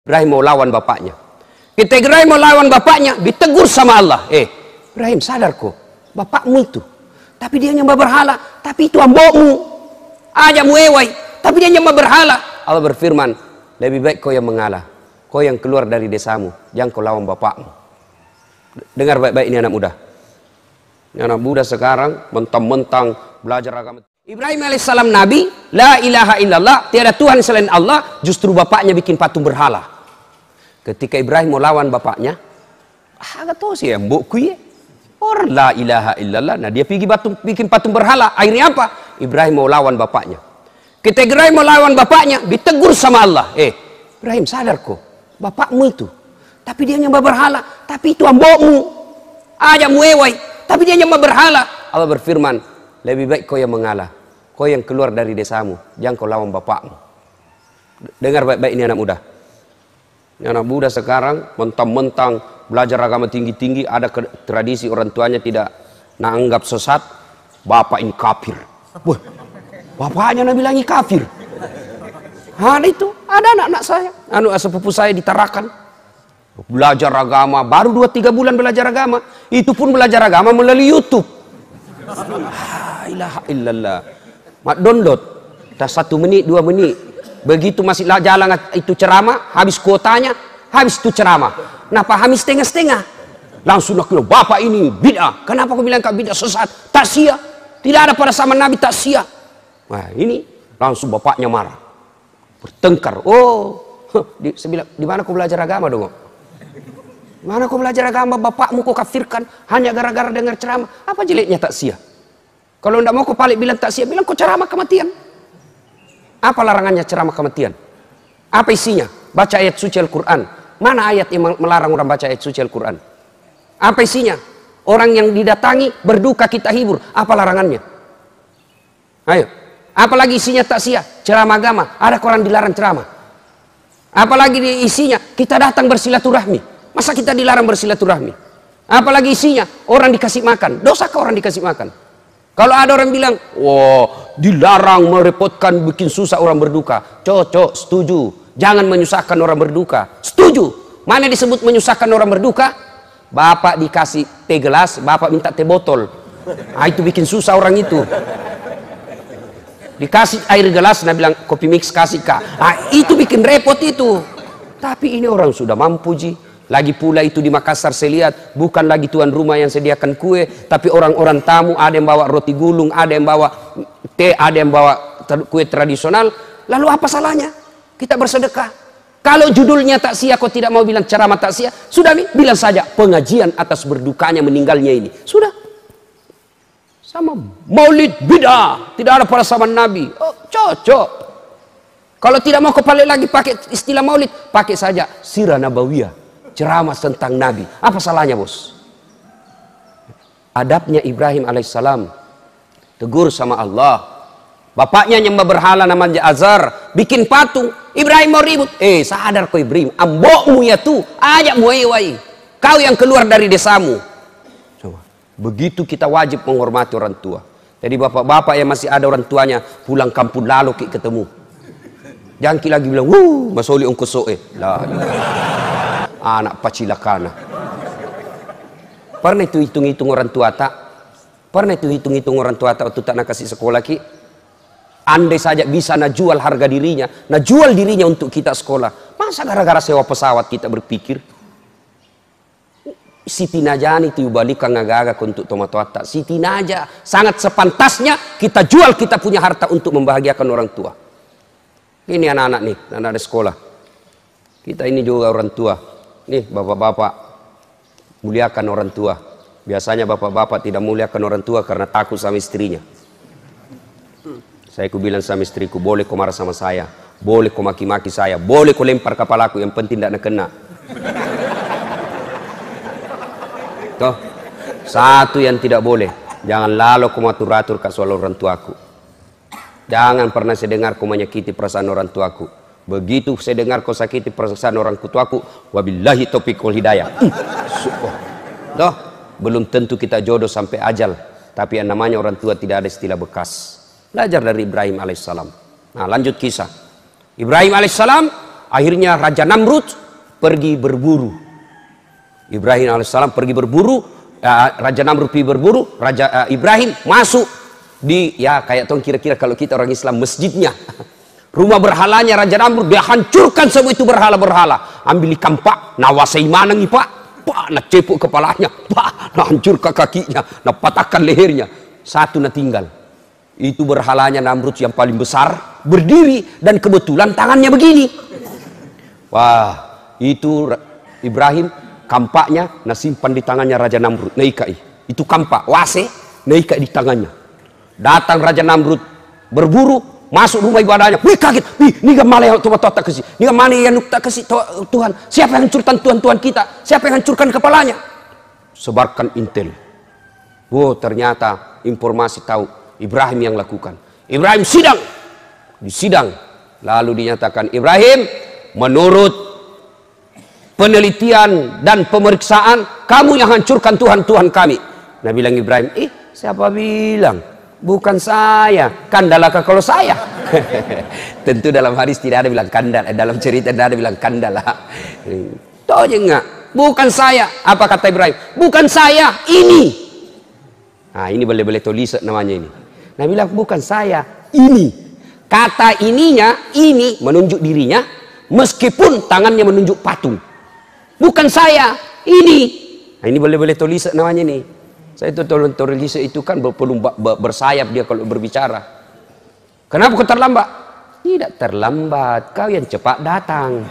Ibrahim mau lawan bapaknya. Ketika Ibrahim mau lawan bapaknya, ditegur sama Allah. Ibrahim, sadar kok, bapakmu itu. Tapi dia nyembah berhala. Tapi itu ambokmu. Aja muewai. Tapi dia nyembah berhala. Allah berfirman, lebih baik kau yang mengalah. Kau yang keluar dari desamu. Jangan kau lawan bapakmu. Dengar baik-baik ini anak muda. Ini anak muda sekarang mentang-mentang belajar agama. Ibrahim alaihissalam nabi, la ilaha illallah, tiada Tuhan selain Allah, justru bapaknya bikin patung berhala. Ketika Ibrahim mau lawan bapaknya, agak tahu sih ya, mbokku ya. Orang la ilaha illallah, nah dia bikin patung berhala. Akhirnya apa? Ibrahim mau lawan bapaknya. Ketika Ibrahim mau lawan bapaknya, ditegur sama Allah. Ibrahim, sadar kok, bapakmu itu. Tapi dia nyembah berhala. Tapi itu ambokmu. Aja muewai. Tapi dia nyembah berhala. Allah berfirman, lebih baik kau yang mengalah. Kau yang keluar dari desamu. Jangan kau lawan bapakmu. Dengar baik-baik ini anak muda. Ini anak muda sekarang mentang-mentang belajar agama tinggi-tinggi, ada tradisi orang tuanya tidak nanggap sesat. Bapak ini kafir. Wah, bapaknya Nabi bilang kafir. Ada itu, ada anak-anak saya, sepupu saya di Tarakan. Belajar agama, baru 2-3 bulan belajar agama. Itu pun belajar agama melalui YouTube. La ilaha illallah. Mak download, dah 1 menit, 2 menit. Begitu masih jalan itu ceramah, habis kuotanya, habis itu ceramah. Nah, pahami setengah-setengah. Langsung nak bilang, bapak ini bid'ah. Kenapa aku bilang kau bid'ah sesat? Tak sia. Tidak ada pada zaman Nabi tak sia. Nah, ini langsung bapaknya marah. Bertengkar. Di mana kau belajar agama dong? Mana kau belajar agama, bapakmu kau kafirkan hanya gara-gara dengar ceramah. Apa jeleknya tak sia? Kalau tidak mau kau balik bilang tak sia, bilang kau ceramah kematian. Apa larangannya ceramah kematian? Apa isinya? Baca ayat suci Al-Quran. Mana ayat yang melarang orang baca ayat suci Al-Quran? Apa isinya? Orang yang didatangi berduka kita hibur. Apa larangannya? Ayo. Apalagi isinya tak sia? Ceramah agama. Ada orang dilarang ceramah. Apalagi isinya? Kita datang bersilaturahmi. Masa kita dilarang bersilaturahmi? Apalagi isinya? Orang dikasih makan. Dosakah orang dikasih makan? Kalau ada orang bilang, wah, dilarang merepotkan, bikin susah orang berduka. Cocok, setuju. Jangan menyusahkan orang berduka. Setuju. Mana disebut menyusahkan orang berduka? Bapak dikasih teh gelas, bapak minta teh botol. Nah, itu bikin susah orang itu. Dikasih air gelas, nah bilang kopi mix kasih kak. Nah, itu bikin repot itu. Tapi ini orang sudah mampu ji. Lagi pula itu di Makassar saya lihat, bukan lagi tuan rumah yang sediakan kue, tapi orang-orang tamu, ada yang bawa roti gulung, ada yang bawa teh, ada yang bawa kue tradisional. Lalu apa salahnya? Kita bersedekah. Kalau judulnya tak sia, kau tidak mau bilang ceramah tak sia, sudah bilang saja pengajian atas berdukanya meninggalnya ini. Sudah. Sama maulid bid'ah, tidak ada pada zaman Nabi. Oh, cocok. Kalau tidak mau kau balik lagi pakai istilah maulid, pakai saja sirah nabawiyah. Ceramah tentang Nabi. Apa salahnya bos? Adabnya Ibrahim alaihissalam. Tegur sama Allah. Bapaknya nyembah berhala namanya Azar. Bikin patung. Ibrahim mau ribut. Sadar kau Ibrahim. Ambokmu ya tuh. Ajak muewai. Kau yang keluar dari desamu. Coba. Begitu kita wajib menghormati orang tua. Jadi bapak-bapak yang masih ada orang tuanya. Pulang kampung lalu ketemu. Jangan lagi bilang. Mas Oli ongkos soe. Lah. Anak pacilakana. Pernah itu hitung-hitung orang tua tak? Pernah itu hitung-hitung orang tua tak waktu tak nak kasih sekolah ki? Andai saja bisa nak jual harga dirinya, nak jual dirinya untuk kita sekolah. Masa gara-gara sewa pesawat kita berpikir? Siti Najani itu balikan ngagagak untuk tomato tak. Siti Naja sangat sepantasnya kita jual kita punya harta untuk membahagiakan orang tua. Ini anak-anak nih, anak-anak sekolah. Kita ini juga orang tua. Nih bapak-bapak muliakan orang tua. Biasanya bapak-bapak tidak muliakan orang tua karena takut sama istrinya. Saya bilang sama istriku, boleh kau marah sama saya, boleh kau maki-maki saya, boleh kau lempar kepalaku, yang penting tidak kena. Toh, satu yang tidak boleh, jangan lalu kau atur-atur ke soal orang tuaku. Jangan pernah saya dengar kau menyakiti perasaan orang tuaku. Begitu saya dengar kau sakiti perasaan orang tuaku, wabillahi taufiq wal hidayah. Toh, belum tentu kita jodoh sampai ajal, tapi yang namanya orang tua tidak ada istilah bekas. Belajar dari Ibrahim alaihissalam. Nah, lanjut kisah. Ibrahim alaihissalam Akhirnya Raja Namrud pergi berburu. Ibrahim alaihissalam pergi berburu, Raja Namrud pergi berburu, Raja Ibrahim masuk di, ya kayak tuh kira-kira kalau kita orang Islam, masjidnya. Rumah berhalanya Raja Namrud, dia hancurkan semua itu berhala-berhala. Ambil ikan pak, nawasai manang pak, nak cepuk kepalanya, nak hancurkan kakinya, nak patahkan lehernya. Satu nak tinggal. Itu berhalanya Namrud yang paling besar, berdiri, dan kebetulan tangannya begini. Wah, itu Ibrahim, kampaknya nasimpan di tangannya Raja Namrud, naikai. Itu kampak, wase, naikai di tangannya. Datang Raja Namrud, berburu, masuk rumah ibadahnya. Wih kaget, ini mana yang Tuhan tak kasih, ini mana yang tak kasih Tuhan. Siapa yang hancurkan Tuhan kita? Siapa yang hancurkan kepalanya? Sebarkan intel. Oh ternyata informasi tahu Ibrahim yang lakukan. Ibrahim sidang, disidang, lalu dinyatakan Ibrahim, menurut penelitian dan pemeriksaan kamu yang hancurkan Tuhan kami. Nah bilang Ibrahim, siapa bilang? Bukan saya. Kandalakah kalau saya? Tentu dalam hadis tidak ada bilang kandal, dalam cerita tidak ada bilang kandala. Tahu aja enggak? Bukan saya. Apa kata Ibrahim? Bukan saya, ini. Nah ini boleh tulis namanya ini. Nah bilang bukan saya, ini. Kata ininya, ini menunjuk dirinya, meskipun tangannya menunjuk patung. Bukan saya, ini. Nah ini boleh tulis namanya ini. Saya itu tulis itu kan perlu bersayap dia kalau berbicara. Kenapa kau terlambat? Tidak terlambat, kau yang cepat datang.